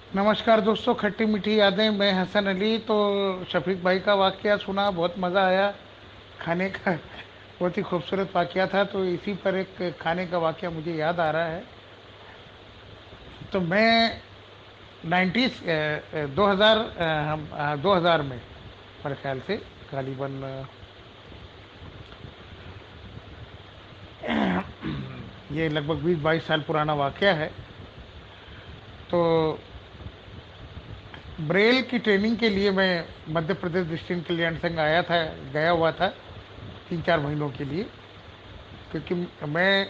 नमस्कार दोस्तों, खट्टी मीठी यादें। मैं हसन अली। तो शफीक भाई का वाकया सुना, बहुत मज़ा आया। खाने का बहुत ही खूबसूरत वाकया था। तो इसी पर एक खाने का वाकया मुझे याद आ रहा है। तो मैं 90s 2000 हम 2000 में मेरे ख्याल से गालिबन ये लगभग 20-22 साल पुराना वाकया है। तो ब्रेल की ट्रेनिंग के लिए मैं मध्य प्रदेश दृष्टि कल्याण संघ आया था, गया हुआ था 3-4 महीनों के लिए। क्योंकि मैं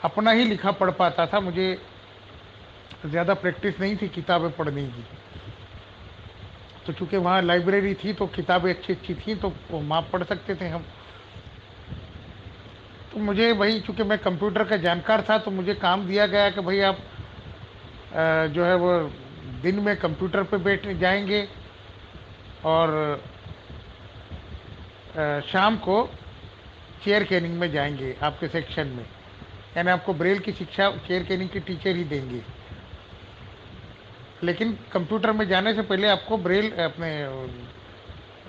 अपना ही लिखा पढ़ पाता था, मुझे ज़्यादा प्रैक्टिस नहीं थी किताबें पढ़ने की। तो चूंकि वहाँ लाइब्रेरी थी तो किताबें अच्छी अच्छी थी, तो वहाँ पढ़ सकते थे हम। तो मुझे भाई, चूंकि मैं कंप्यूटर का जानकार था, तो मुझे काम दिया गया कि भाई आप जो है वो दिन में कंप्यूटर पे बैठ जाएंगे और शाम को चेयर कैनिंग में जाएंगे आपके सेक्शन में। यानी आपको ब्रेल की शिक्षा चेयर कैनिंग के टीचर ही देंगे। लेकिन कंप्यूटर में जाने से पहले आपको ब्रेल अपने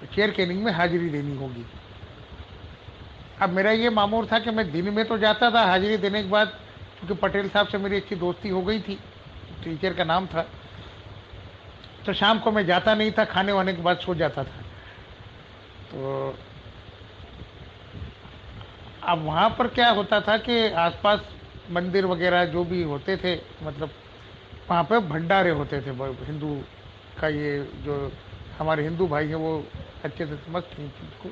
चेयर कैनिंग में हाजिरी देनी होगी। अब मेरा ये मामूर था कि मैं दिन में तो जाता था हाजिरी देने के बाद, क्योंकि पटेल साहब से मेरी अच्छी दोस्ती हो गई थी, टीचर का नाम था। तो शाम को मैं जाता नहीं था, खाने वाने के बाद सो जाता था। तो अब वहाँ पर क्या होता था कि आसपास मंदिर वगैरह जो भी होते थे, मतलब वहाँ पे भंडारे होते थे। हिंदू का ये जो हमारे हिंदू भाई हैं वो अच्छे से समझते हैं इस चीज़ को।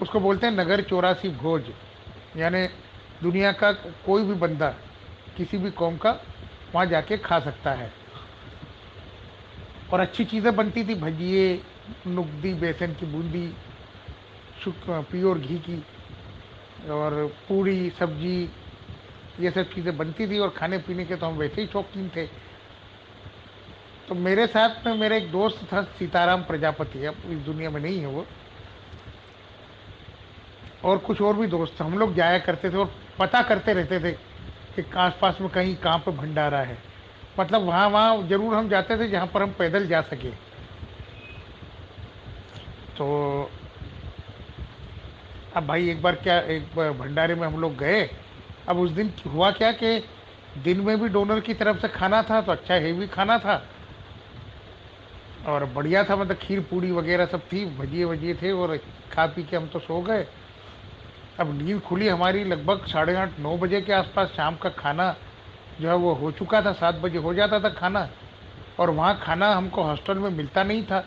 उसको बोलते हैं नगर 84 भोज। यानी दुनिया का कोई भी बंदा किसी भी कौम का वहाँ जाके खा सकता है। और अच्छी चीज़ें बनती थी, भजिए, नुकदी, बेसन की बूंदी, प्योर घी की, और पूड़ी सब्जी, ये सब चीज़ें बनती थी। और खाने पीने के तो हम वैसे ही शौकीन थे। तो मेरे साथ में मेरा एक दोस्त था, सीताराम प्रजापति, अब इस दुनिया में नहीं है वो। और कुछ और भी दोस्त, हम लोग जाया करते थे और पता करते रहते थे कि आसपास में कहीं कहाँ पे भंडारा है। मतलब वहाँ वहाँ जरूर हम जाते थे जहाँ पर हम पैदल जा सके। तो अब भाई एक बार क्या, एक बार भंडारे में हम लोग गए। अब उस दिन हुआ क्या कि दिन में भी डोनर की तरफ से खाना था, तो अच्छा हेवी खाना था और बढ़िया था। मतलब खीर पूड़ी वगैरह सब थी, भजिए वजिए थे, और खा पी के हम तो सो गए। अब नींद खुली हमारी लगभग 8:30-9 बजे के आसपास। शाम का खाना जो है वो हो चुका था, 7 बजे हो जाता था खाना। और वहाँ खाना हमको हॉस्टल में मिलता नहीं था,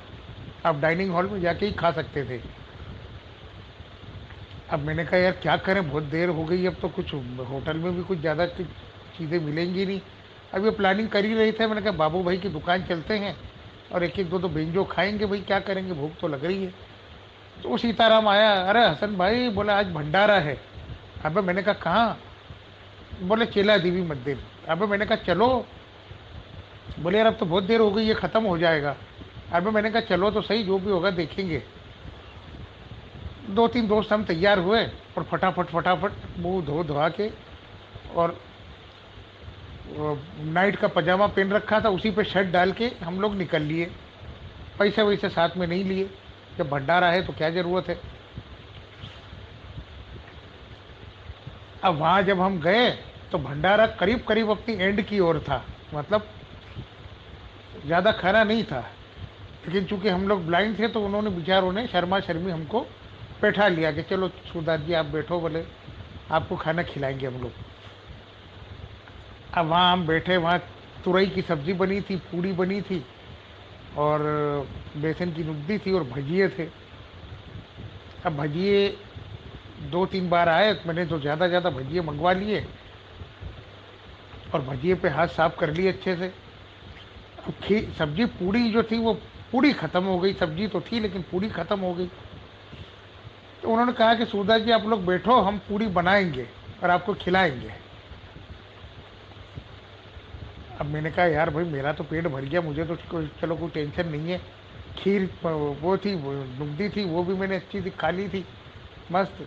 आप डाइनिंग हॉल में जाके ही खा सकते थे। अब मैंने कहा यार क्या करें, बहुत देर हो गई, अब तो कुछ होटल में भी कुछ ज़्यादा कुछ चीज़ें मिलेंगी नहीं। अब ये प्लानिंग कर ही रहे थे, मैंने कहा बाबू भाई की दुकान चलते हैं और एक एक दो दो बेंजो खाएंगे, भाई क्या करेंगे, भूख तो लग रही है। तो वो सीताराम आया, अरे हसन भाई, बोला आज भंडारा है। अबे मैंने कहा कहाँ? बोले चेला देवी मंदिर। अबे मैंने कहा चलो। बोले यार अब तो बहुत देर हो गई, ये ख़त्म हो जाएगा। अबे मैंने कहा चलो तो सही, जो भी होगा देखेंगे। दो तीन दोस्त हम तैयार हुए और फटाफट फटाफट मुंह धो धोआ के, और नाइट का पजामा पहन रखा था, उसी पे शर्ट डाल के हम लोग निकल लिए। पैसे वैसे साथ में नहीं लिए, जब भंडारा है तो क्या ज़रूरत है। अब वहाँ जब हम गए तो भंडारा करीब करीब अपनी एंड की ओर था। मतलब ज़्यादा खाना नहीं था। लेकिन चूंकि हम लोग ब्लाइंड थे, तो उन्होंने बेचारों ने शर्मा शर्मी हमको बैठा लिया कि चलो सूरदास जी आप बैठो, बोले आपको खाना खिलाएंगे हम लोग। अब वहाँ हम बैठे, वहाँ तुरई की सब्जी बनी थी, पूड़ी बनी थी, और बेसन की नुक्दी थी, और भजिए थे। अब भजिए 2-3 बार आए, तो मैंने तो ज़्यादा ज़्यादा भजिए मंगवा लिए और भजिए पे हाथ साफ कर लिए अच्छे से। अब सब्जी पूड़ी जो थी वो पूड़ी ख़त्म हो गई, सब्जी तो थी लेकिन पूड़ी ख़त्म हो गई। तो उन्होंने कहा कि सूरदास जी आप लोग बैठो, हम पूड़ी बनाएंगे और आपको खिलाएंगे। अब मैंने कहा यार भाई मेरा तो पेट भर गया, मुझे तो चलो कोई टेंशन नहीं है। खीर वो थी, वो नुकदी थी, वो भी मैंने अच्छी थी खा ली थी, मस्त।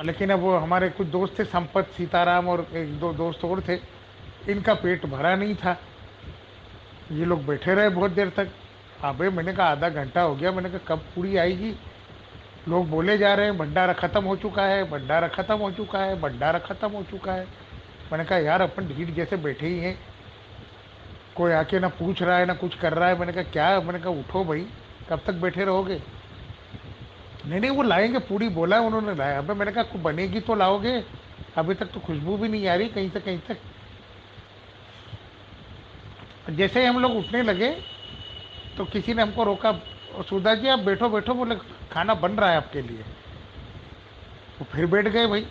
लेकिन अब वो हमारे कुछ दोस्त थे, संपत, सीताराम और एक दो दोस्त और थे, इनका पेट भरा नहीं था। ये लोग बैठे रहे बहुत देर तक। अबे मैंने कहा आधा घंटा हो गया, मैंने कहा कब पूड़ी आएगी। लोग बोले जा रहे हैं भंडारा खत्म हो चुका है, भंडारा खत्म हो चुका है, भंडारा खत्म हो चुका है। मैंने कहा यार अपन ढीठ जैसे बैठे ही हैं, कोई आके ना पूछ रहा है ना कुछ कर रहा है। मैंने कहा क्या, मैंने कहा उठो भाई, कब तक बैठे रहोगे। नहीं नहीं वो लाएंगे पूड़ी, बोला है उन्होंने लाया। अबे मैंने कहा बनेगी तो लाओगे, अभी तक तो खुशबू भी नहीं आ रही कहीं से कहीं तक। जैसे ही हम लोग उठने लगे तो किसी ने हमको रोका, सुधा जी आप बैठो बैठो, बोले खाना बन रहा है आपके लिए। वो फिर बैठ गए भाई।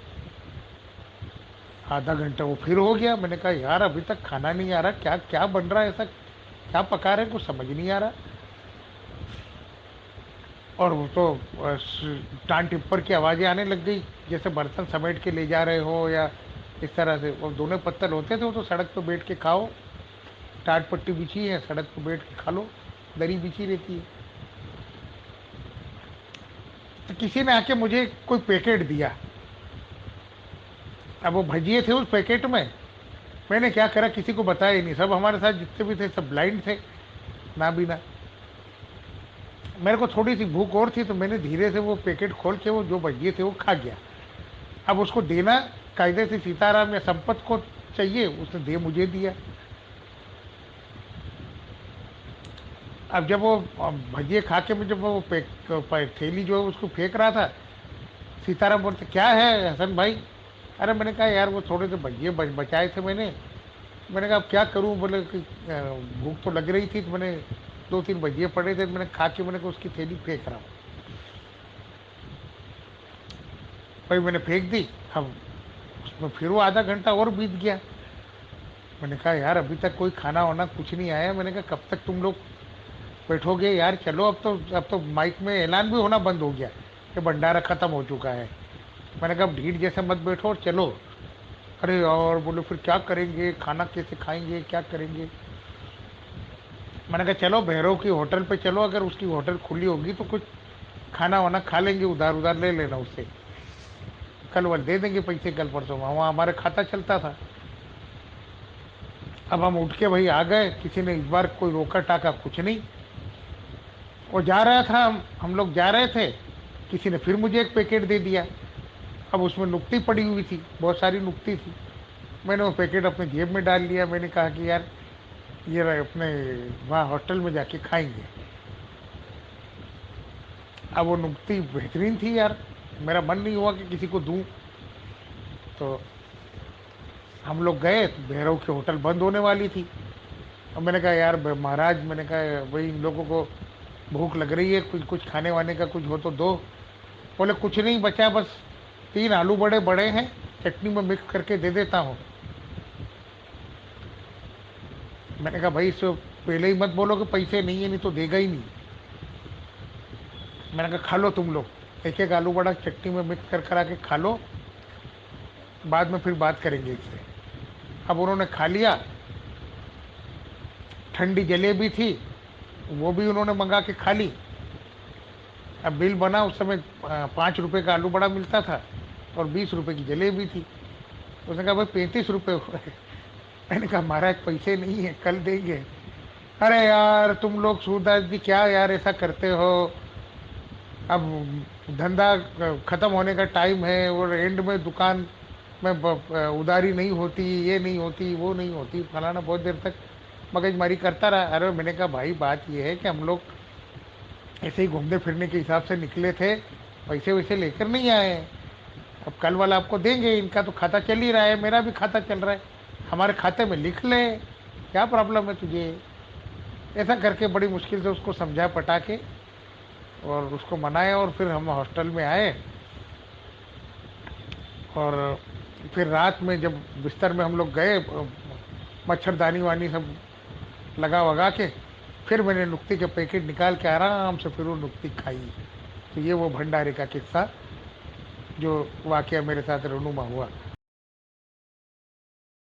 आधा घंटा वो फिर हो गया। मैंने कहा यार अभी तक खाना नहीं आ रहा, क्या क्या बन रहा है, ऐसा क्या पका रहे हैं, कुछ समझ नहीं आ रहा। और वो तो टान टिप्पर की आवाज़ें आने लग गई, जैसे बर्तन समेट के ले जा रहे हो या इस तरह से। वो दोनों पत्तल होते थे, वो तो सड़क पर बैठ के खाओ, टाट पट्टी बिछी है, सड़क पर बैठ के खा लो, दरी बिछी रहती है। तो किसी ने आके मुझे कोई पैकेट दिया। अब वो भजिए थे उस पैकेट में। मैंने क्या करा, किसी को बताया ही नहीं। सब हमारे साथ जितने भी थे सब ब्लाइंड थे, ना भी ना। मेरे को थोड़ी सी भूख और थी, तो मैंने धीरे से वो पैकेट खोल के वो जो भजिए थे वो खा गया। अब उसको देना कायदे से सीताराम या संपत को चाहिए, उसने दे मुझे दिया। अब जब वो भजिए खा के, मैं जब वो थैली जो है उसको फेंक रहा था, सीताराम बोलते क्या है हसन भाई। अरे मैंने कहा यार वो थोड़े से भजिए बचाए थे मैंने कहा अब क्या करूं। बोले कि भूख तो लग रही थी, तो मैंने दो तीन भजिए पड़े थे, मैंने खा के मैंने कहा उसकी थैली फेंक रहा हूँ। भाई मैंने फेंक दी। अब उसमें फिर वो आधा घंटा और बीत गया। मैंने कहा यार अभी तक कोई खाना वाना कुछ नहीं आया। मैंने कहा कब तक तुम लोग बैठोगे यार, चलो अब तो माइक में ऐलान भी होना बंद हो गया कि भंडारा खत्म हो चुका है। मैंने कहा अब ढीठ जैसे मत बैठो और चलो। अरे और बोलो फिर क्या करेंगे, खाना कैसे खाएंगे, क्या करेंगे। मैंने कहा चलो भैरव की होटल पे चलो, अगर उसकी होटल खुली होगी तो कुछ खाना वाना खा लेंगे, उधार उधार ले लेना उससे, कल वह दे देंगे पैसे, कल परसों वहाँ हमारे खाता चलता था। अब हम उठ के भाई आ गए, किसी ने इस बार कोई रोका टाका कुछ नहीं। वो जा रहा था, हम लोग जा रहे थे, किसी ने फिर मुझे एक पैकेट दे दिया। अब उसमें नुक्ती पड़ी हुई थी, बहुत सारी नुक्ती थी। मैंने वो पैकेट अपने जेब में डाल लिया। मैंने कहा कि यार ये रहे, अपने वहाँ हॉस्टल में जाके खाएंगे। अब वो नुक्ती बेहतरीन थी यार, मेरा मन नहीं हुआ कि किसी को दूं। तो हम लोग गए तो भैरव की होटल बंद होने वाली थी। अब मैंने कहा यार महाराज, मैंने कहा भाई इन लोगों को भूख लग रही है, कुछ कुछ खाने वाने का कुछ हो तो दो। बोले कुछ नहीं बचा, बस 3 आलू बड़े बड़े हैं, चटनी में मिक्स करके दे देता हूँ। मैंने कहा भाई इससे पहले ही मत बोलो कि पैसे नहीं है, नहीं तो देगा ही नहीं। मैंने कहा खा लो तुम लोग, एक एक आलू बड़ा चटनी में मिक्स कर करा के खा लो, बाद में फिर बात करेंगे इससे। अब उन्होंने खा लिया। ठंडी जलेबी थी, वो भी उन्होंने मंगा के खा ली। अब बिल बना, उस समय 5 रुपए का आलू बड़ा मिलता था और 20 रुपए की जलेबी थी। उसने कहा भाई 35 रुपए हुए। मैंने कहा महाराज पैसे नहीं है, कल देंगे। अरे यार तुम लोग सूरदास जी क्या यार ऐसा करते हो। अब धंधा खत्म होने का टाइम है और एंड में दुकान में उधारी नहीं होती, ये नहीं होती, वो नहीं होती, फलाना। बहुत देर तक मगजमारी करता रहा। अरे मैंने कहा भाई बात ये है कि हम लोग ऐसे ही घूमने फिरने के हिसाब से निकले थे, पैसे वैसे लेकर नहीं आए हैं। अब कल वाला आपको देंगे, इनका तो खाता चल ही रहा है, मेरा भी खाता चल रहा है, हमारे खाते में लिख ले, क्या प्रॉब्लम है तुझे। ऐसा करके बड़ी मुश्किल से उसको समझा पटा के और उसको मनाया। और फिर हम हॉस्टल में आए और फिर रात में जब बिस्तर में हम लोग गए, मच्छरदानी वानी सब लगा वगा के, फिर मैंने नुक्ती के पैकेट निकाल के आराम से फिर वो नुक्ती खाई। तो ये वो भंडारे का किस्सा जो वाकया मेरे साथ रेणुमा हुआ।